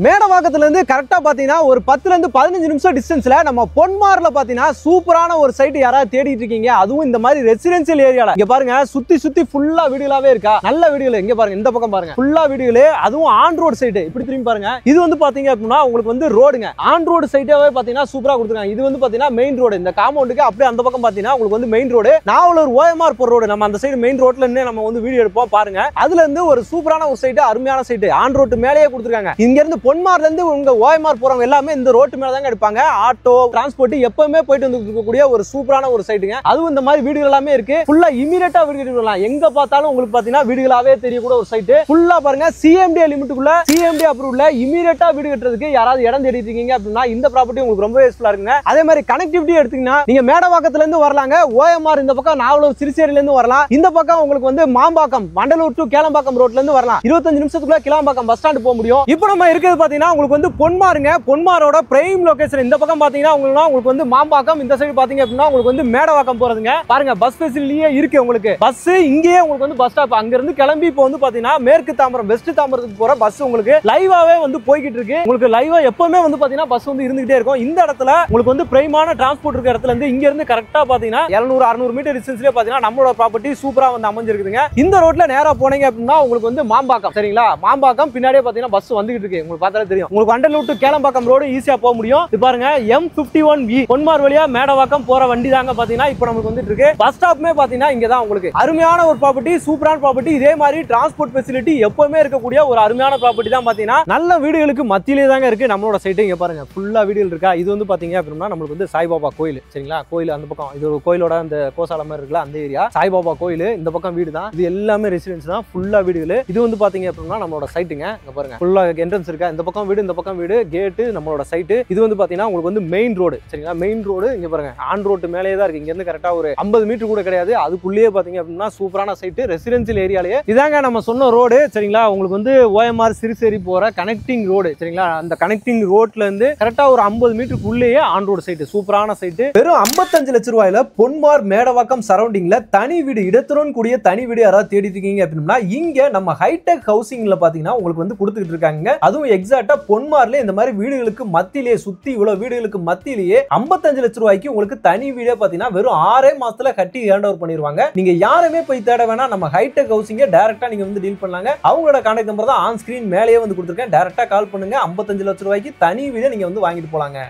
மேடவாக்கத்துல இருந்து கரெக்டா பாத்தீங்கன்னா ஒரு 10 ல இருந்து 15 நிமிஷம் டிஸ்டன்ஸ்ல நம்ம பொன்மார்ல பாத்தீங்கன்னா சூப்பரான ஒரு சைட் யாராவது தேடிட்டு இருக்கீங்க, அதுவும் இந்த மாதிரி ரெசிடென்சியல் ஏரியால. இங்க பாருங்க சுத்தி ஃபுல்லா வீடுகளாவே இருக்கா, நல்ல வீடுகள். இங்க பாருங்க இந்த பக்கம் பாருங்க ஃபுல்லா வீடுகளே, அதுவும் ஆன் ரோடு சைட். இப்படி திரும்பி பாருங்க, இது வந்து பாத்தீங்க அப்படின்னா உங்களுக்கு வந்து ரோடுங்க, ஆன் ரோடு சைட்டாவே பாத்தீங்கன்னா சூப்பரா கொடுத்துருக்காங்க. இது வந்து பாத்தீங்கன்னா மெயின் ரோடு, இந்த காம்பவுண்டுக்கு அப்படியே அந்த பக்கம் பாத்தீங்கன்னா உங்களுக்கு வந்து மெயின் ரோடு, நாவலூர் ஓஎம்ஆர் போற ரோடு. நம்ம அந்த சைடு மெயின் ரோட்ல இருந்து நம்ம வந்து வீடியோ எடுப்போம் பாருங்க. அதுல இருந்து ஒரு சூப்பரான ஒரு சைட், அருமையான சைட், ஆன் ரோட்டு மேலேயே கொடுத்துருக்காங்க. இங்க இருந்து பொன்மார்ல இருந்து உங்க ஓஎம்ஆர் போறவங்க எல்லாமே இந்த ரோட்டு மேல தாங்க எடுப்பாங்க. ஆட்டோ டிரான்ஸ்போர்ட் எப்பவுமே போயிட்டு வந்து இருக்கக்கூடிய ஒரு சூப்பரான ஒரு சைட்டுங்க. அதுவும் இந்த மாதிரி வீடுகள் எல்லாமே இருக்கு. ஃபுல்லா இமிடியேட்டா வீடு கட்டிடலாம். எங்க பார்த்தாலும் உங்களுக்கு பாத்தீங்கன்னா வீடுகளாவே தெரியக்கூடிய ஒரு சைட். ஃபுல்லா பாருங்க சிஎம்டி லிமிட்டுக்குள்ள, சிஎம்டி அப்ரூவ்ல இமிடியேட்டா வீடு கட்டுறதுக்கு யாராவது இடம் தேடிட்டு இருக்கீங்க அப்படின்னா இந்த ப்ராப்பர்ட்டி உங்களுக்கு ரொம்ப யூஸ்ஃபுல்லா இருக்குங்க. அதே மாதிரி கனெக்டிவிட்டி எடுத்தீங்கன்னா நீங்க மேடவாக்கத்துல இருந்து வரலாங்க, ஓஎம்ஆர் இந்த பக்கம் நாவலூர் சிறுசேரியில இருந்து வரலாம், இந்த பக்கம் உங்களுக்கு வந்து மாம்பாக்கம் வண்டலூர் டு கேளம்பாக்கம் ரோட்ல இருந்து வரலாம். 25 நிமிஷத்துக்குள்ள கிளாம்பாக்கம் பஸ் ஸ்டாண்ட் போக முடியும். இப்போ நம்ம இருக்கிறது பாத்தீங்கன்னா உங்களுக்கு வந்து பொன்மாருங்க, பொன்மாரோட பிரைம் லொகேஷன். இந்த பக்கம் பாத்தீங்கன்னா உங்களுக்கு வந்து மாம்பாக்கம், இந்த சைடு பாத்தீங்க அப்படின்னா உங்களுக்கு வந்து மேடவாக்கம் போறதுங்க. பாருங்க பஸ் ஃபெசிலிட்டியே இருக்கு. உங்களுக்கு பஸ் இங்கேயே உங்களுக்கு வந்து பஸ் ஸ்டாப், அங்க இருந்து கிளம்பி இப்போ வந்து பாத்தீங்கன்னா மேற்கு தாம்பரம் வெஸ்ட் தாம்பரத்துக்கு போற பஸ் உங்களுக்கு லைவாவே வந்து போய்கிட்டு இருக்கு. உங்களுக்கு லைவா எப்பவுமே வந்து பாத்தீங்கன்னா பஸ் வந்து இருந்துகிட்டே இருக்கும். இந்த இடத்துல உங்களுக்கு வந்து பிரைமான டிரான்ஸ்போர்ட் இருக்க இடத்துல இருந்து இங்க இருந்து கரெக்டா பாத்தீங்கன்னா 700-600 மீட்டர் டிஸ்டன்ஸ்லயே பாத்தீங்கன்னா நம்மளோட ப்ராப்பர்ட்டி சூப்பரா வந்து அமைஞ்சிருக்குதுங்க. இந்த ரோட்ல நேரா போனீங்க அப்படின்னா உங்களுக்கு வந்து மாம்பாக்கம், சரிங்களா? மாம்பாக்கம் பின்னாடியே பாத்தீங்கன்னா பஸ் வந்துகிட்டு இருக்கு. உங்களுக்கு பார்த்தாலே தெரியும். உங்களுக்கு வண்டலூர் டு கேளம்பாக்கம் ரோடு ஈஸியா போக முடியும். இது பாருங்க M51V பொன்மார் வழியா மேடவாக்கம் போற வண்டி தாங்க பாத்தீங்கன்னா இப்போ நமக்கு வந்துட்டு இருக்கு. பஸ் ஸ்டாப்மே பாத்தீங்கன்னா இங்க தான். உங்களுக்கு அருமையான ஒரு ப்ராப்பர்ட்டி, சூப்பரான ப்ராப்பர்ட்டி. இதே மாதிரி டிரான்ஸ்போர்ட் ஃபெசிலிட்டி எப்பவுமே இருக்கக்கூடிய ஒரு அருமையான ப்ராப்பர்ட்டி தான் பாத்தீங்கன்னா நல்ல வீடுகளுக்கு மத்தியிலே தாங்க இருக்கு நம்மளோட சைட். இங்க பாருங்க ஃபுல்லா வீடுகள் இருக்கா. இது வந்து பாத்தீங்க அப்படின்னா நம்மளுக்கு வந்து சாய்பாபா கோயில், சரிங்களா? கோயில் அந்த பக்கம், இது ஒரு கோயிலோட அந்த கோசால மாதிரி இருக்குல்ல அந்த ஏரியா சாய்பாபா கோயில். இந்த பக்கம் வீடு தான். இது எல்லாமே ரெசிடென்ஸ் தான், ஃபுல்லா வீடுகள். இது வந்து பாத்தீங்க அப்படின்னா நம்மளோட சைட்டுங்க. இங்க பாருங்க ஃபுல்லா என்ட்ரன்ஸ் இருக்கா, இந்த பக்கம் வீடு, இந்த பக்கம் வீடு, கேட்டு நம்மளோட சைட்டு. இது வந்து பாத்தீங்கன்னா உங்களுக்கு வந்து மெயின் ரோடு, சரிங்களா? மெயின் ரோடு இங்க பாருங்க ஆன் ரோட்டு மேலேயே தான் இருக்கு. இங்க இருந்து கரெக்டா ஒரு 50 மீட்டர் கூட கிடையாது. அதுக்குள்ளேயே பாத்தீங்க அப்படின்னா சூப்பரான சைட், ரெசிடென்சியல் ஏரியாலேயே. இதாங்க நம்ம சொன்ன ரோடு, சரிங்களா? உங்களுக்கு வந்து ஓஎம்ஆர் சிறுசேரி போற கனெக்டிங் ரோடு, சரிங்களா? அந்த கனெக்டிங் ரோட்ல இருந்து கரெக்டா ஒரு 50 மீட்டருக்குள்ளேயே ஆன் ரோடு சைட், சூப்பரான சைட். வெறும் 55 லட்சம் ரூபாயில பொன்மார் மேடவாக்கம் சரௌண்டிங்ல தனி வீடு, இடத்துடன் கூடிய தனி வீடு யாராவது தேடிட்டு இருக்கீங்க அப்படின்னா இங்க நம்ம ஹைடெக் ஹவுசிங்ல பாத்தீங்கன்னா உங்களுக்கு வந்து கொடுத்துட்டு இருக்காங்க. அதுவும் எக்ஸாக்ட்டா பொன்மார்ல இந்த மாதிரி வீடுகளுக்கு மத்தியிலேயே, சுத்தி இவ்வளவு வீடுகளுக்கு மத்தியிலேயே 55 லட்சம் ரூபாய்க்கு உங்களுக்கு தனி வீடே பாத்தீங்கன்னா வெறும் 6 மாசத்துல கட்டி ஹேண்ட் ஓவர் பண்ணிடுவாங்க. நீங்க யாருமே போய் தேட வேணாம், நம்ம ஹைடெக் ஹவுசிங்க டைரக்டா நீங்க வந்து டீல் பண்ணலாங்க. அவங்களோட கான்டாக்ட் நம்பர் தான் ஆன் ஸ்கிரீன் மேலேயே வந்து கொடுத்துருக்கேன். டைரக்டா கால் பண்ணுங்க. 55 லட்சம் ரூபாய்க்கு தனி வீடை நீங்க வந்து வாங்கிட்டு போலாங்க.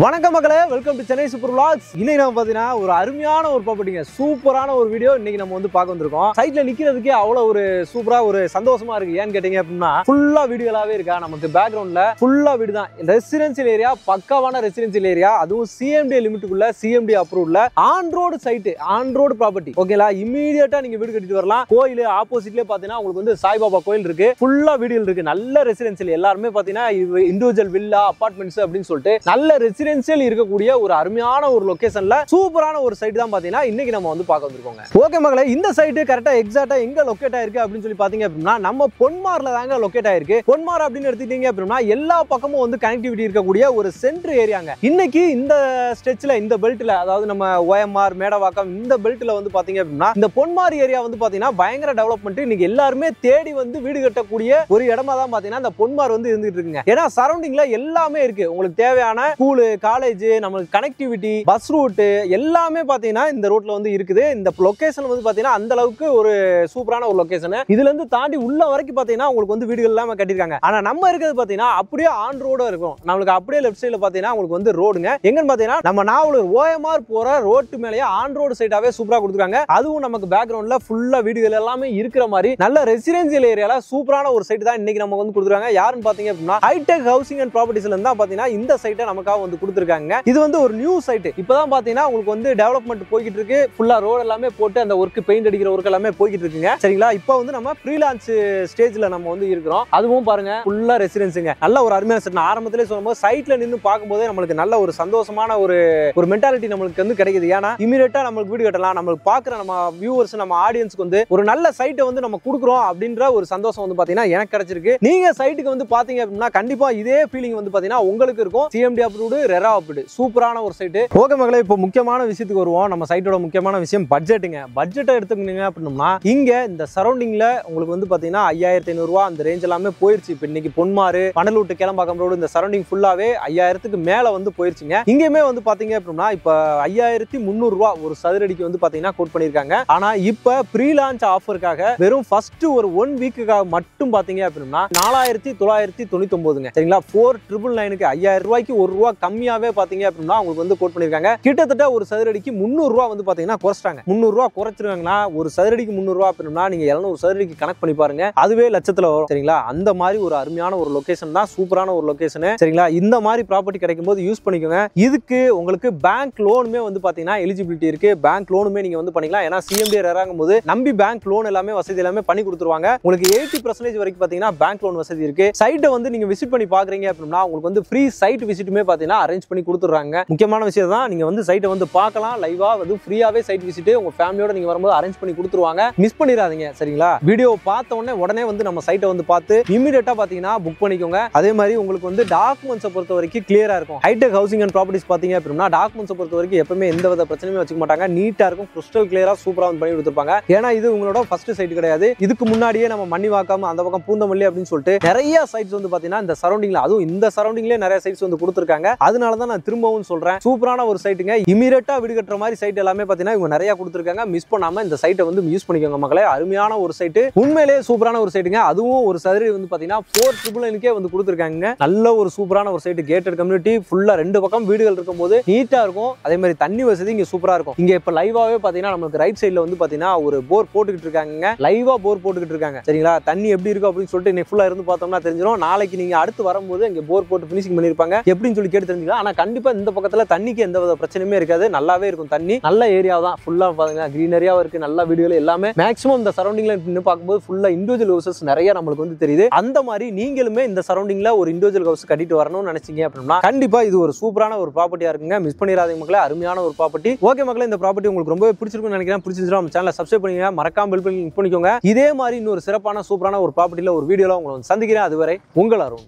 வணக்கம் மக்களே, welcome to Chennai super vlogs. இன்னைக்கு நம்ம பாத்தீங்கன்னா ஒரு அருமையான ஒரு ப்ராப்பர்ட்டிங்க, சூப்பரான ஒரு வீடியோ இன்னைக்கு நம்ம வந்து பார்க்க வந்திருக்கோம். சைட்ல நிக்கிறதுக்கே அவ்வளவு ஒரு சூப்பரா ஒரு சந்தோஷமா இருக்கு. ஏன்னு கேட்டீங்க அப்படின்னா ஃபுல்லா வீடுகளாவே இருக்கா. நமக்கு பேக்ரவுண்ட்ல ஃபுல்லா வீடு தான். ரெசிடென்சியல் ஏரியா, பக்காவான ரெசிடென்சியல் ஏரியா, அதுவும் சிஎம்டி லிமிட்டுக்குள்ள, சிஎம்டி அப்ரூவ்ல on road side, on road property. ஓகேங்களா? இமீடியட்டா நீங்க வீடு கட்டிட்டு வரலாம். கோயில் ஆப்போசிட்லயே பாத்தீங்கன்னா உங்களுக்கு வந்து சாய்பாபா கோயில் இருக்கு. ஃபுல்லா வீடுகள் இருக்கு. நல்ல ரெசிடென்சியல், எல்லாருமே பாத்தீங்கன்னா இண்டிவிஜுவல் வில்லா அபார்ட்மெண்ட்ஸ் அப்படின்னு சொல்லிட்டு நல்ல ரெசிடென்சியல் இருக்கக்கூடிய ஒரு அருமையான ஒரு லொகேஷன்ல சூப்பரான ஒரு சைட் தான் பாத்தீங்கன்னா இன்னைக்கு நம்ம வந்து பார்க்க வந்திருக்கோங்க. ஓகே மக்களே, இந்த சைட் கரெக்டா எக்ஸாக்ட்டா எங்க லொகேட் ஆயிருக்கு அப்படின்னு சொல்லி பாத்தீங்க அப்படின்னா நம்ம பொன்மார்ல தாங்க லொகேட் ஆயிருக்கு. பொன்மார் அப்படின்னு எடுத்துட்டீங்க அப்படின்னா எல்லா பக்கமும் வந்து கனெக்டிவிட்டி இருக்கக்கூடிய ஒரு சென்டர் ஏரியாங்க. இன்னைக்கு இந்த ஸ்ட்ரெச்ல, இந்த பெல்ட்ல, அதாவது நம்ம ஓஎம்ஆர் மேடவாக்கம் இந்த பெல்ட்ல வந்து பாத்தீங்க அப்படின்னா இந்த பொன்மார் ஏரியா வந்து பாத்தீங்கன்னா பயங்கர டெவலப்மெண்ட். இன்னைக்கு எல்லாருமே தேடி வந்து வீடு கட்டக்கூடிய ஒரு இடமா தான் பாத்தீங்கன்னா இந்த பொன்மார் வந்து இருந்துட்டு இருக்குங்க. ஏன்னா சரௌண்டிங்ல எல்லாமே இருக்கு. உங்களுக்கு தேவையான ஸ்கூல், காலேஜ், நமக்கு கனெக்டிவிட்டி, பஸ் ரூட் எல்லாமே பாத்தீங்கன்னா இந்த ரோட்ல வந்து இருக்குது. இந்த லொகேஷன் வந்து பாத்தீங்கன்னா அந்த அளவுக்கு ஒரு சூப்பரான ஒரு லொகேஷன். இதுல இருந்து தாண்டி உள்ள வரைக்கும் பாத்தீங்கன்னா உங்களுக்கு வந்து வீடுகள் எல்லாம் கட்டிருக்காங்க. ஆனா நம்ம இருக்கிறது பாத்தீங்கன்னா அப்படியே ஆன் ரோட இருக்கும். நம்மளுக்கு அப்படியே லெஃப்ட் சைடுல பாத்தீங்கன்னா உங்களுக்கு வந்து ரோடுங்க. எங்கன்னு பாத்தீங்கன்னா நம்ம நாவலூர் ஓஎம்ஆர் போற ரோட்டு மேலேயே ஆன் ரோடு சைடாவே சூப்பரா கொடுத்துருக்காங்க. அதுவும் நமக்கு பேக்ரவுண்ட்ல ஃபுல்லா வீடுகள் எல்லாமே இருக்கிற மாதிரி நல்ல ரெசிடென்சியல் ஏரியால சூப்பரான ஒரு சைட் தான் இன்னைக்கு நமக்கு வந்து கொடுத்துருக்காங்க. யாருன்னு பாத்தீங்க அப்படின்னா ஹைடெக் ஹவுசிங் அண்ட் ப்ராப்பர்ட்டிஸ்ல இருந்தா பாத்தீங்கன்னா இந்த சைட்டை நமக்காக வந்து கொடுத்துருக்காங்க. இது வந்து ஒரு நியூ சைட். இப்பதான் பாத்தீங்கன்னா உங்களுக்கு வந்து டெவலப்மெண்ட் போய்கிட்டு இருக்கு. ஃபுல்லா ரோட் எல்லாமே போட்டு அந்த ஒர்க், பெயிண்ட் அடிக்கிற ஒர்க் எல்லாமே போய்கிட்டு இருக்குங்க. சரிங்களா? இப்போ வந்து நம்ம ப்ரீலான்ச் ஸ்டேஜ்ல நம்ம வந்து இருக்கிறோம். அதுவும் பாருங்க ஃபுல்லா ரெசிடென்ஸுங்க. நல்ல ஒரு அருமையான செட். நான் ஆரம்பத்திலே சொல்லும்போது சைட்ல நின்று பார்க்கும்போதே நம்மளுக்கு நல்ல ஒரு சந்தோஷமான ஒரு மென்டாலிட்டி நம்மளுக்கு வந்து கிடைக்குது. ஏன்னா இமீடியட்டா நம்மளுக்கு வீடு கட்டலாம், நம்மளுக்கு பாக்குற நம்ம வியூவர்ஸ், நம்ம ஆடியன்ஸ்க்கு வந்து ஒரு நல்ல சைட்டை வந்து நம்ம கொடுக்குறோம் அப்படின்ற ஒரு சந்தோஷம் வந்து பாத்தீங்கன்னா எனக்கு கிடைச்சிருக்கு. நீங்க சைட்டுக்கு வந்து பாத்தீங்க அப்படின்னா கண்டிப்பா இதே ஃபீலிங் வந்து பாத்தீங்கன்னா உங்களுக்கு இருக்கும். சிஎம்டி அப்ரூவ்டு, ரெரா வீடு சூப்பரான ஒரு சைட். ஓகே மக்களே, இப்போ முக்கியமான விஷயத்துக்கு வருவோம். நம்ம சைட்டோட முக்கியமான விஷயம் பட்ஜெட்டுங்க. பட்ஜெட்டை எடுத்துக்கிட்டீங்க அப்படின்னா இங்க இந்த சரௌண்டிங்ல உங்களுக்கு வந்து பாத்தீங்கன்னா 5500 ரூபா அந்த ரேஞ்ச் எல்லாமே போயிருச்சு. இப்போ இன்னைக்கு பொன்மாறு, பனலூட்டு, கேளம்பாக்கம் ரோடு இந்த சரௌண்டிங் ஃபுல்லாவே 5000க்கு மேல வந்து போயிருச்சுங்க. இங்கேயுமே வந்து பாத்தீங்க அப்படின்னா இப்போ 5300 ரூபா ஒரு சதுரடிக்கு வந்து பாத்தீங்கன்னா கோட் பண்ணிருக்காங்க. ஆனா இப்ப ப்ரீ லான்ச் ஆஃபருக்காக வெறும் ஃபர்ஸ்ட் ஒரு 1 வீக்குக்காக மட்டும் பாத்தீங்க அப்படின்னா 4999ங்க. சரிங்களா? 4999க்கு 5000 ரூபாய்க்கு 1 ரூபா கம்மியாவே பாத்தீங்க அப்படின்னா உங்களுக்கு வந்து கோட் பண்ணிருக்காங்க. கிட்டத்தட்ட ஒரு சதுரடிக்கு 300 ரூபா வந்து பாத்தீங்கன்னா குறைச்சிட்டாங்க. 300 ரூபா குறைச்சிருக்காங்கன்னா ஒரு சதுரடிக்கு 300 ரூபா அப்படின்னா நீங்க 700 சதுரடிக்கு கணக்கு பண்ணி பாருங்க, அதுவே லட்சத்துல வரும். சரிங்களா? அந்த மாதிரி ஒரு அருமையான ஒரு லொகேஷன் தான், சூப்பரான ஒரு லொகேஷன். சரிங்களா? இந்த மாதிரி ப்ராப்பர்ட்டி கிடைக்கும் போது யூஸ் பண்ணிக்கோங்க. இதுக்கு உங்களுக்கு பேங்க் லோனுமே வந்து பாத்தீங்கன்னா எலிஜிபிலிட்டி இருக்கு. பேங்க் லோனுமே நீங்க வந்து பண்ணிக்கலாம். ஏன்னா சிஎம்டி இறங்கும் போது நம்பி பேங்க் லோன் எல்லாமே வசதி எல்லாமே பண்ணி கொடுத்துருவாங்க. உங்களுக்கு 80% வரைக்கும் பாத்தீங்கன்னா பேங்க் லோன் வசதி இருக்கு. சைட்டை வந்து நீங்க விசிட் பண்ணி பாக்குறீங்க அப்படின்னா உங்களுக்கு வந்து ஃப்ரீ சைட் விசிட்டுமே பாத்தீங்கன்னா அரேஞ்ச் பண்ணி கொடுத்துறாங்க. முக்கியமான விஷயம் தான், நீங்க வந்து சைட்டை வந்து பார்க்கலாம் லைவா, வந்து ஃப்ரீயாவே சைட் விசிட் உங்க ஃபேமிலியோட நீங்க வரும்போது அரேஞ்ச் பண்ணி கொடுத்துருவாங்க. மிஸ் பண்ணிடாதீங்க. சரிங்களா? வீடியோ பார்த்த உடனே வந்து நம்ம சைட்டை வந்து பார்த்து இமிடியேட்டா பாத்தீங்கன்னா புக் பண்ணிக்கோங்க. அதே மாதிரி உங்களுக்கு வந்து டாக்குமெண்ட்ஸை பொறுத்த வரைக்கும் கிளியரா இருக்கும். ஹைடெக் ஹவுசிங் அண்ட் ப்ராப்பர்ட்டிஸ் பாத்தீங்க அப்படின்னா டாக்குமெண்ட்ஸை பொறுத்த வரைக்கும் எப்பவுமே எந்த வித பிரச்சனையும் வச்சுக்க மாட்டாங்க. நீட்டா இருக்கும், கிறிஸ்டல் கிளியரா சூப்பரா வந்து பண்ணி கொடுத்துருப்பாங்க. ஏன்னா இது உங்களோட ஃபர்ஸ்ட் சைட் கிடையாது. இதுக்கு முன்னாடியே நம்ம மண்ணிவாக்கம் அந்த பக்கம் பூந்தமல்லி அப்படின்னு சொல்லிட்டு நிறைய சைட்ஸ் வந்து பாத்தீங்கன்னா இந்த சரௌண்டிங்ல, அதுவும் இந்த சரௌண்டிங்லயே நிறைய சைட்ஸ் வந்து கொடுத்துருக்காங்க. அதனால தான் நான் திரும்பவும் சொல்றேன், சூப்பரான ஒரு சைட்டுங்க. இமிடியேட்டா வீடு கட்டுற மாதிரி சைட் எல்லாமே பாத்தீங்கன்னா இவங்க நிறைய கொடுத்துருக்காங்க. மிஸ் பண்ணாம இந்த சைட்டை வந்து யூஸ் பண்ணிக்கோங்க மக்களே. அருமையான ஒரு சைட், உண்மையிலேயே சூப்பரான ஒரு சைட்டுங்க. அதுவும் ஒரு சதுரடி வந்து பாத்தீங்கன்னா 4999க்கே வந்து கொடுத்துருக்காங்க. நல்ல ஒரு சூப்பரான ஒரு சைட். கேட்டட் கம்யூனிட்டி ஃபுல்லா 2 பக்கம் வீடுகள் இருக்கும்போது நீட்டா இருக்கும். அதே மாதிரி தண்ணி வசதி இங்க சூப்பரா இருக்கும். இங்க இப்ப லைவாவே பாத்தீங்கன்னா நமக்கு ரைட் சைடுல வந்து பாத்தீங்கன்னா ஒரு போர் போட்டுக்கிட்டு இருக்காங்க. லைவா போர் போட்டுக்கிட்டு இருக்காங்க. சரிங்களா? தண்ணி எப்படி இருக்கும் அப்படின்னு சொல்லிட்டு இன்னைக்கு ஃபுல்லா இருந்து பார்த்தோம்னா தெரிஞ்சிடும். நாளைக்கு நீங்க அடுத்து வரும்போது இங்க போர் போட்டு ஃபினிஷிங் பண்ணிருப்பாங்க எப்படின்னு சொல்லி கேட்டு தெரிஞ்சுக்கலாம். ஆனா கண்டிப்பா இந்த பக்கத்துல தண்ணிக்கு எந்த வித பிரச்சனையுமே இருக்காது. நல்லாவே இருக்கும் தண்ணி. நல்ல ஏரியா தான், ஃபுல்லா பாருங்க கிரீனரியா இருக்கு. நல்ல வீடுகள் எல்லாமே மேக்ஸிமம் இந்த சரௌண்டிங்ல நின்னு பார்க்கும்போது ஃபுல்லா இண்டிவிஜுவல் ஹவுசஸ் நிறைய நம்மளுக்கு வந்து தெரியுது. அந்த மாதிரி நீங்களுமே இந்த சரௌண்டிங்ல ஒரு இண்டிவிஜுவல் ஹவுஸ் கட்டிட்டு வரணும்னு நினைச்சீங்க அப்படின்னா கண்டிப்பா இது ஒரு சூப்பரான ஒரு ப்ராப்பர்ட்டியா இருக்குங்க. மிஸ் பண்ணிடாதீங்க மக்களே. அருமையான ஒரு ப்ராப்பர்ட்டி. ஓகே மக்களே, இந்த ப்ராப்பர்ட்டி உங்களுக்கு ரொம்ப பிடிச்சிருக்கும்னு நினைக்கிறேன். பிடிச்சிருந்தா நம்ம சேனலை சப்ஸ்கிரைப் பண்ணுங்க, மறக்காம பெல் பட்டன் கிளிக் பண்ணிக்கோங்க. இதே மாதிரி இன்னொரு சிறப்பான சூப்பரான ஒரு ப்ராப்பர்ட்டில ஒரு வீடியோல உங்களை சந்திக்கிறேன். அதுவரை உங்கள் அருண்.